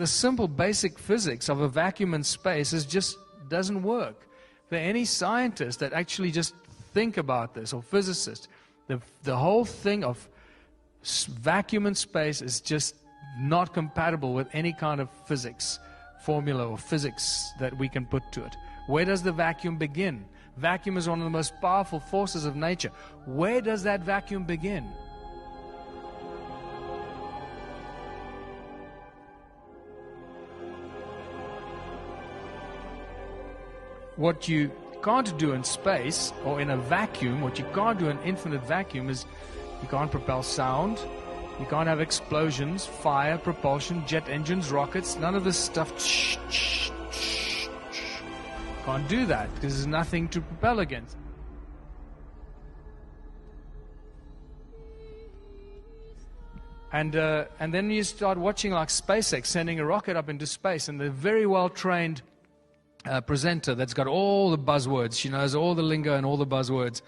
The simple basic physics of a vacuum in space just doesn't work. For any scientist that actually just think about this, or physicist, the whole thing of vacuum in space is just not compatible with any kind of physics formula or physics that we can put to it. Where does the vacuum begin? Vacuum is one of the most powerful forces of nature. Where does that vacuum begin? What you can't do in space or in a vacuum, what you can't do in an infinite vacuum is you can't propel sound, you can't have explosions, fire, propulsion, jet engines, rockets, none of this stuff. Can't do that because there's nothing to propel against. And then you start watching like SpaceX sending a rocket up into space, and the very well trained presenter that's got all the buzzwords. She knows all the lingo and all the buzzwords.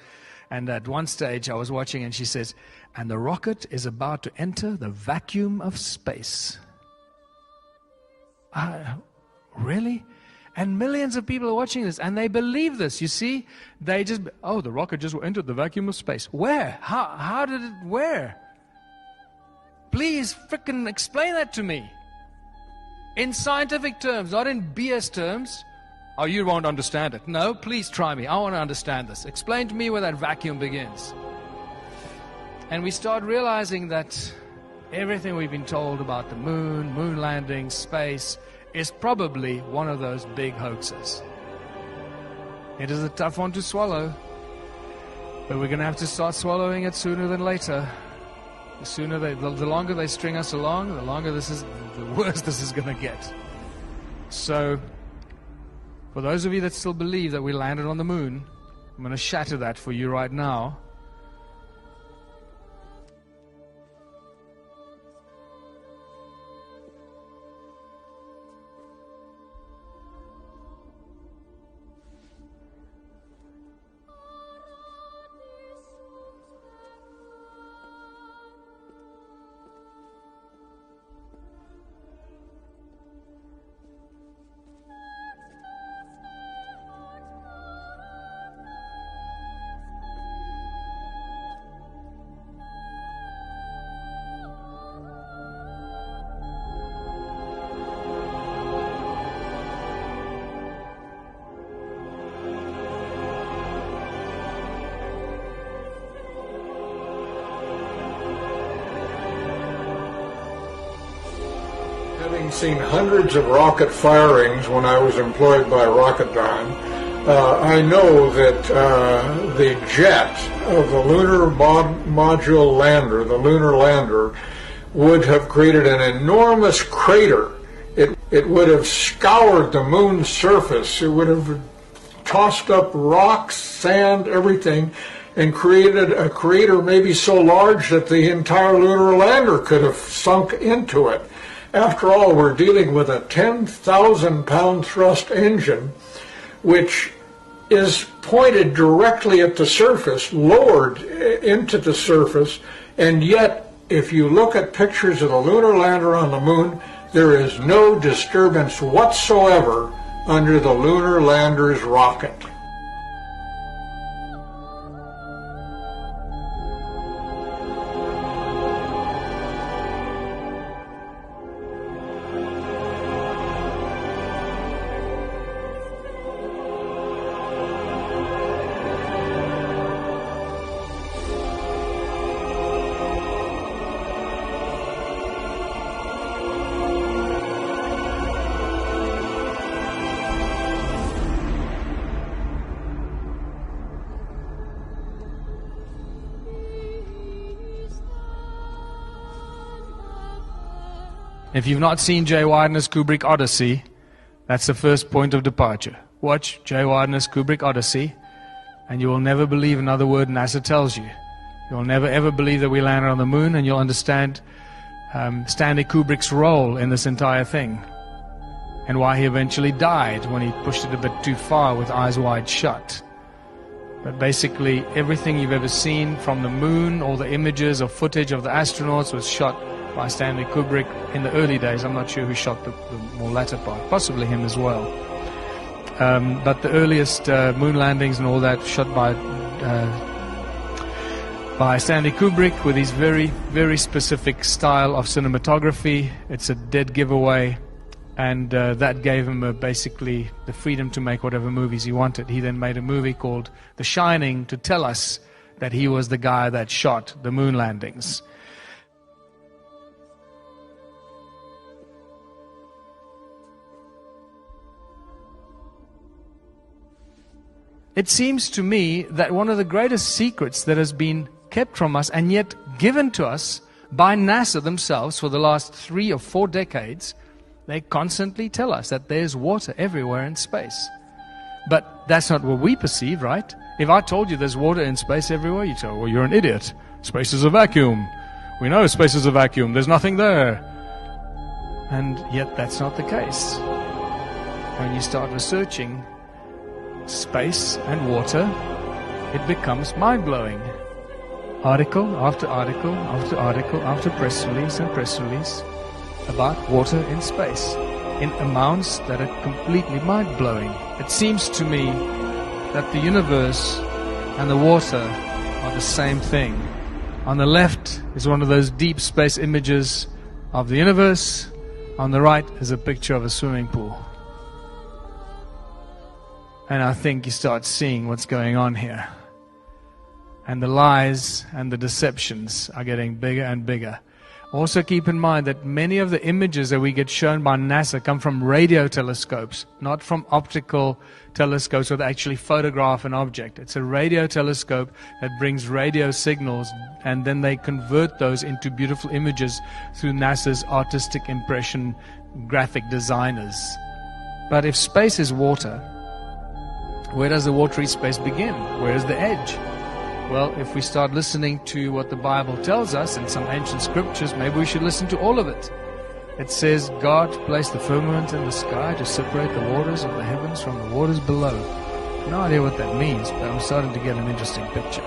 And at one stage I was watching and she says, and the rocket is about to enter the vacuum of space. Really? And millions of people are watching this and they believe this. You see, they just, oh, the rocket just entered the vacuum of space. Where? How did it, where? Please frickin' explain that to me. In scientific terms, not in BS terms. Oh, you won't understand it. No, please try me. I want to understand this. Explain to me where that vacuum begins. And we start realizing that everything we've been told about the moon landing, space, is probably one of those big hoaxes. It is a tough one to swallow, but we're going to have to start swallowing it sooner than later. The longer they string us along, the worse this is going to get. So, for those of you that still believe that we landed on the moon, I'm going to shatter that for you right now. Having seen hundreds of rocket firings when I was employed by Rocketdyne, I know that the jet of the lunar module lander, the lunar lander, would have created an enormous crater. It would have scoured the moon's surface. It would have tossed up rocks, sand, everything, and created a crater maybe so large that the entire lunar lander could have sunk into it. After all, we're dealing with a 10,000-pound thrust engine, which is pointed directly at the surface, lowered into the surface, and yet, if you look at pictures of the lunar lander on the moon, there is no disturbance whatsoever under the lunar lander's rocket. If you've not seen Jay Widener's Kubrick Odyssey, that's the first point of departure. Watch Jay Widener's Kubrick Odyssey, and you will never believe another word NASA tells you. You'll never ever believe that we landed on the moon, and you'll understand Stanley Kubrick's role in this entire thing, and why he eventually died when he pushed it a bit too far with eyes wide shut. But basically, everything you've ever seen from the moon, all the images or footage of the astronauts was shot by Stanley Kubrick in the early days. I'm not sure who shot the more latter part, possibly him as well. But the earliest moon landings and all that shot by Stanley Kubrick with his very, very specific style of cinematography. It's a dead giveaway, and that gave him basically the freedom to make whatever movies he wanted. He then made a movie called The Shining to tell us that he was the guy that shot the moon landings. It seems to me that one of the greatest secrets that has been kept from us and yet given to us by NASA themselves for the last 3 or 4 decades, they constantly tell us that there's water everywhere in space. But that's not what we perceive, right? If I told you there's water in space everywhere, you'd say, well, you're an idiot. Space is a vacuum. We know space is a vacuum. There's nothing there. And yet that's not the case. When you start researching space and water, it becomes mind-blowing. Article after article after article after press release and press release about water in space in amounts that are completely mind-blowing. It seems to me that the universe and the water are the same thing. On the left is one of those deep space images of the universe. On the right is a picture of a swimming pool. And I think you start seeing what's going on here. And the lies and the deceptions are getting bigger and bigger. Also keep in mind that many of the images that we get shown by NASA come from radio telescopes, not from optical telescopes that actually photograph an object. It's a radio telescope that brings radio signals, and then they convert those into beautiful images through NASA's artistic impression graphic designers. But if space is water, where does the watery space begin? Where is the edge? Well, if we start listening to what the Bible tells us in some ancient scriptures, maybe we should listen to all of it. It says God placed the firmament in the sky to separate the waters of the heavens from the waters below. No idea what that means, but I'm starting to get an interesting picture.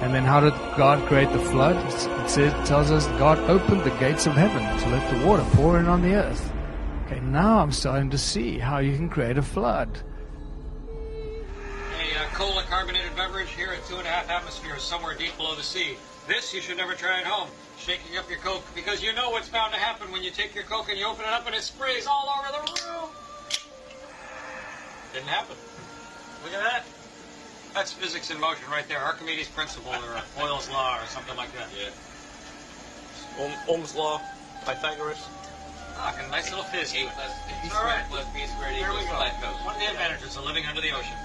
And then how did God create the flood? It tells us God opened the gates of heaven to let the water pour in on the earth. Okay, now I'm starting to see how you can create a flood. Cola carbonated beverage here at 2.5 atmospheres, somewhere deep below the sea. This you should never try at home. Shaking up your Coke, because you know what's bound to happen when you take your Coke and you open it up and it sprays all over the room. Didn't happen. Look at that. That's physics in motion right there. Archimedes' principle or Boyle's law or something like that. Yeah. Ohm's law, Pythagoras. Ah, a nice little fizz. A plus B All right. squared plus B squared Here we equals go. life goes. One of the advantages of living under the ocean.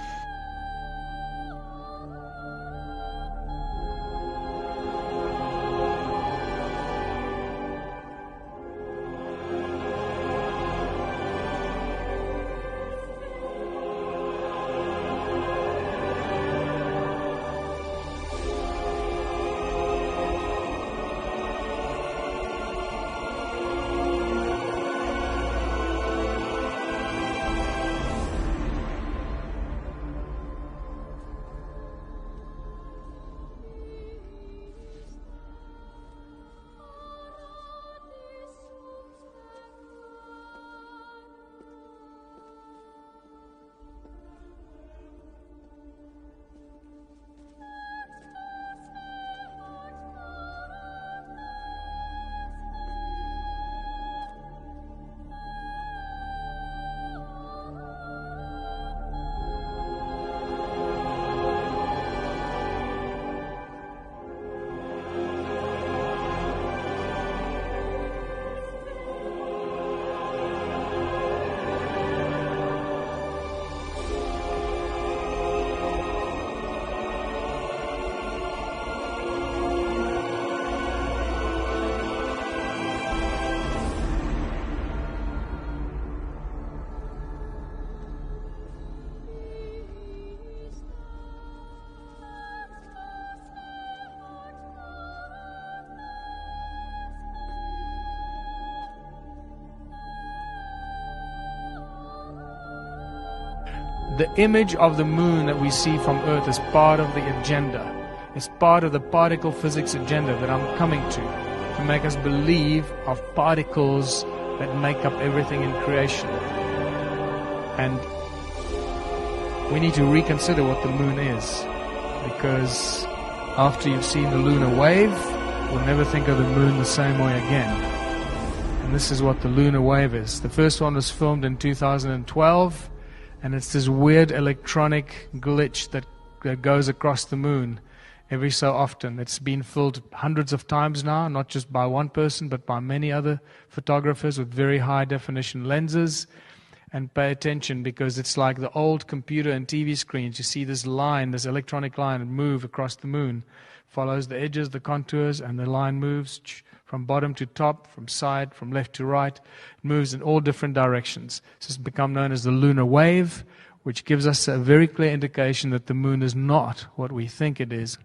The image of the moon that we see from Earth is part of the agenda. It's part of the particle physics agenda that I'm coming to. to make us believe of particles that make up everything in creation. And we need to reconsider what the moon is, because after you've seen the lunar wave, you'll never think of the moon the same way again. And this is what the lunar wave is. The first one was filmed in 2012, and it's this weird electronic glitch that goes across the moon every so often. It's been filmed hundreds of times now, not just by one person, but by many other photographers with very high definition lenses. And pay attention, because it's like the old computer and TV screens. You see this line, this electronic line, move across the moon. Follows the edges, the contours, and the line moves from bottom to top, from side, from left to right. It moves in all different directions. This has become known as the lunar wave, which gives us a very clear indication that the moon is not what we think it is.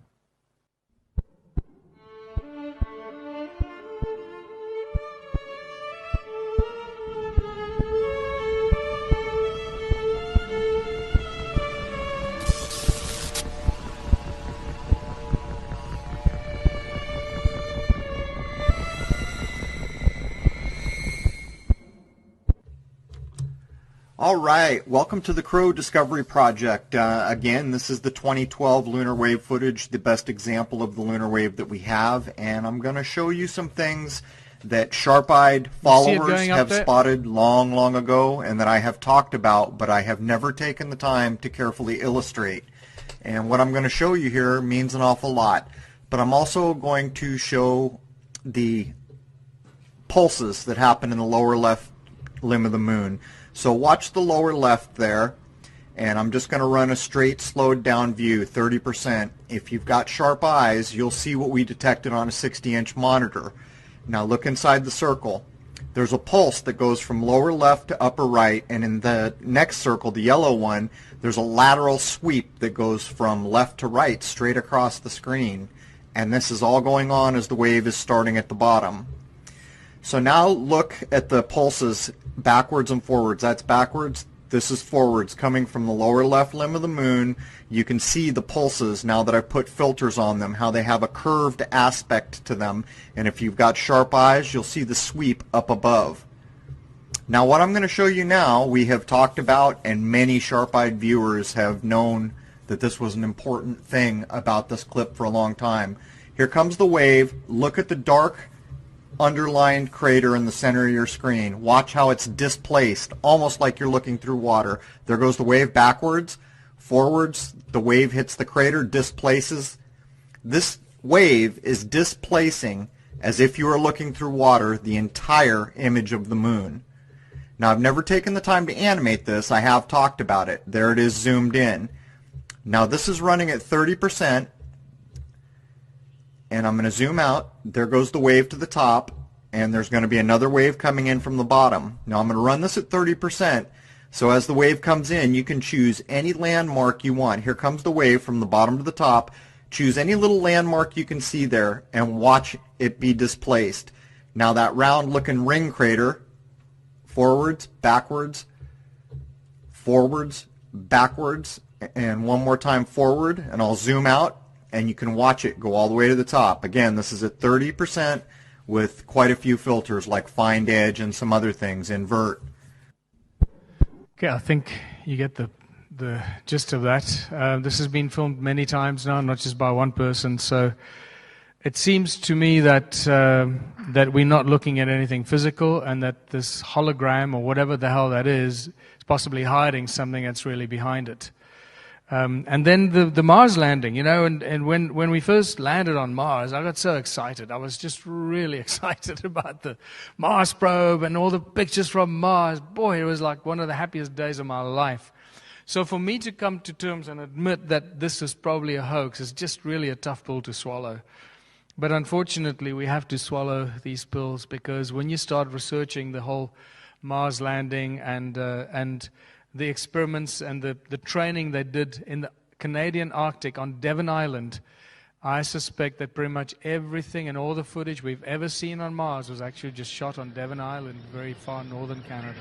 All right, welcome to the Crow Discovery Project. Again, this is the 2012 lunar wave footage, the best example of the lunar wave that we have, and I'm going to show you some things that sharp-eyed followers have spotted long, long ago, and that I have talked about, but I have never taken the time to carefully illustrate. And what I'm going to show you here means an awful lot, but I'm also going to show the pulses that happen in the lower left limb of the moon. So watch the lower left there, and I'm just going to run a straight slowed down view, 30%. If you've got sharp eyes, you'll see what we detected on a 60-inch monitor. Now look inside the circle. There's a pulse that goes from lower left to upper right, and in the next circle, the yellow one, there's a lateral sweep that goes from left to right straight across the screen. And this is all going on as the wave is starting at the bottom. So now look at the pulses backwards and forwards. That's backwards. This is forwards, coming from the lower left limb of the moon. You can see the pulses now that I've put filters on them, how they have a curved aspect to them. And if you've got sharp eyes, you'll see the sweep up above. Now what I'm going to show you now, we have talked about, and many sharp-eyed viewers have known that this was an important thing about this clip for a long time. Here comes the wave. Look at the dark underlined crater in the center of your screen. Watch how it's displaced, almost like you're looking through water. There goes the wave backwards, forwards, the wave hits the crater, displaces. This wave is displacing, as if you were looking through water, the entire image of the moon. Now, I've never taken the time to animate this. I have talked about it. There it is zoomed in. Now, this is running at 30%. And I'm going to zoom out. There goes the wave to the top, and there's going to be another wave coming in from the bottom. Now I'm going to run this at 30%, so as the wave comes in, you can choose any landmark you want. Here comes the wave from the bottom to the top. Choose any little landmark you can see there, and watch it be displaced. Now that round-looking ring crater, forwards, backwards, backwards, and one more time forward, and I'll zoom out. And you can watch it go all the way to the top. Again, this is at 30% with quite a few filters like find edge and some other things, invert. Okay, I think you get the gist of that. This has been filmed many times now, not just by one person. So it seems to me that that we're not looking at anything physical, and that this hologram or whatever the hell that is possibly hiding something that's really behind it. And then the Mars landing, you know, and when we first landed on Mars, I got so excited. I was just really excited about the Mars probe and all the pictures from Mars. Boy, it was like one of the happiest days of my life. So for me to come to terms and admit that this is probably a hoax is just really a tough pill to swallow. But unfortunately, we have to swallow these pills, because when you start researching the whole Mars landing and the experiments and the training they did in the Canadian Arctic on Devon Island, I suspect that pretty much everything and all the footage we've ever seen on Mars was actually just shot on Devon Island, very far northern Canada.